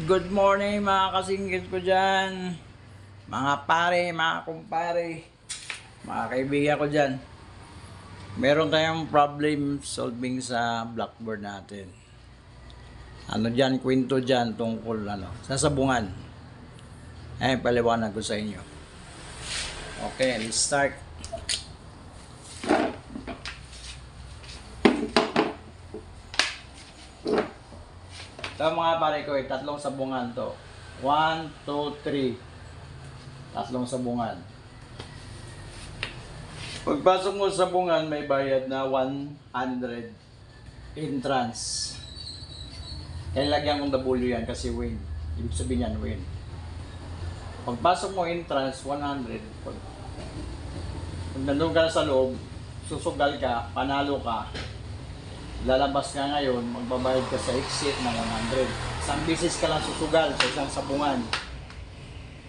Good morning mga kasingkit ko dyan, mga pare, mga kumpare, mga kaibigan ko dyan. Meron tayong problem solving sa Blackboard natin. Ano dyan, kwento dyan tungkol sa sabungan. Paliwanag ko sa inyo. Okay, let's start. Ito mga pare ko, tatlong sabungan to. 1, 2, 3. Tatlong sabungan. Pagpasok mo sa sabungan, may bayad na 100 entrance. Kaya lagyan kong W yan kasi win. Ibig sabihin yan, win. Pagpasok mo entrance, 100. Pag nandun ka sa loob, susugal ka, panalo ka. Lalabas ka ngayon, magbabayad ka sa exit ng 100. Isang bisis ka lang susugal sa isang sabungan.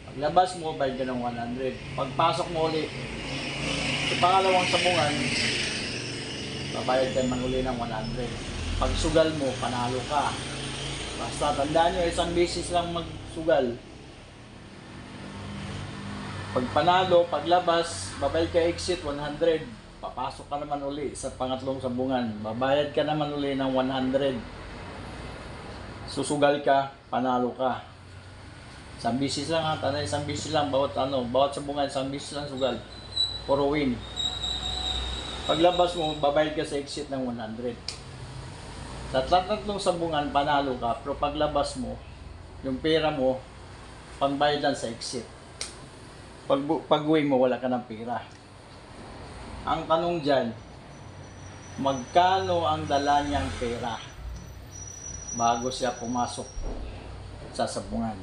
Paglabas mo, bayad ka ng 100. Pagpasok mo ulit sa pangalawang sabungan, babayad ka man uli ng 100. Pag sugal mo, panalo ka. Basta tandaan nyo, isang bisis lang magsugal. Pag panalo, paglabas, babayad ka exit 100. Papasok ka naman uli sa pangatlong sabungan. Babayad ka naman uli ng 100. Susugal ka, panalo ka. Isang bisis lang ha, tanay isang bisis lang bawat sabungan, isang bisis lang sugal. Puro win. Paglabas mo, babayad ka sa exit ng 100. Sa tatlong sabungan, panalo ka, pero paglabas mo, yung pera mo, pangbayad lang sa exit. Pag-uwi mo, wala ka ng pera. Ang tanong dyan, magkano ang dala niyang pera bago siya pumasok sa sabungan?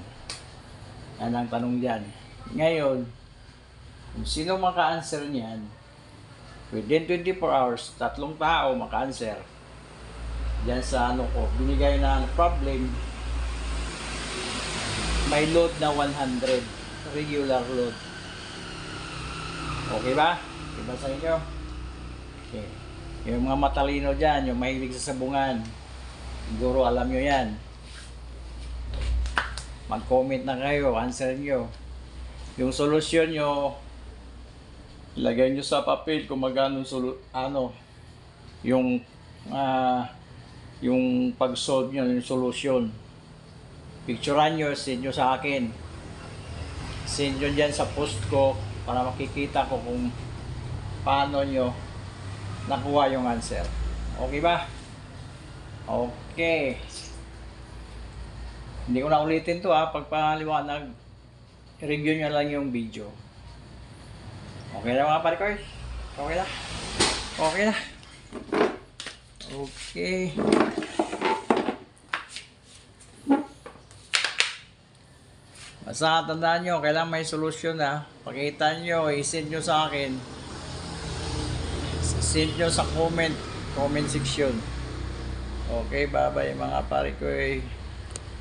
Yan ang tanong dyan. Ngayon, kung sino maka-answer niyan, within 24 hours, tatlong tao maka-answer. Dyan sa binigay na problem, may load na 100, regular load. Okay ba? Diba sa inyo? Okay. Yung mga matalino dyan, yung mahilig sa sabungan, siguro alam nyo yan. Mag-comment na kayo, answer nyo. Yung solusyon nyo, ilagay nyo sa papel kung magkano yung pag-solve nyo, yung solusyon. Picturean nyo, send nyo sa akin. Send nyo dyan sa post ko para makikita ko kung paano nyo nakuha yung answer. Okay ba? Okay. Hindi ko na ulitin to pagpaliwanag. Review nyo lang yung video. Okay na mga pare ko? Okay na? Okay na? Okay. Basta tandaan nyo, kailangan may solusyon Pakita nyo, i-send nyo sa akin. Send nyo sa comment section. Okay, bye bye mga pare ko.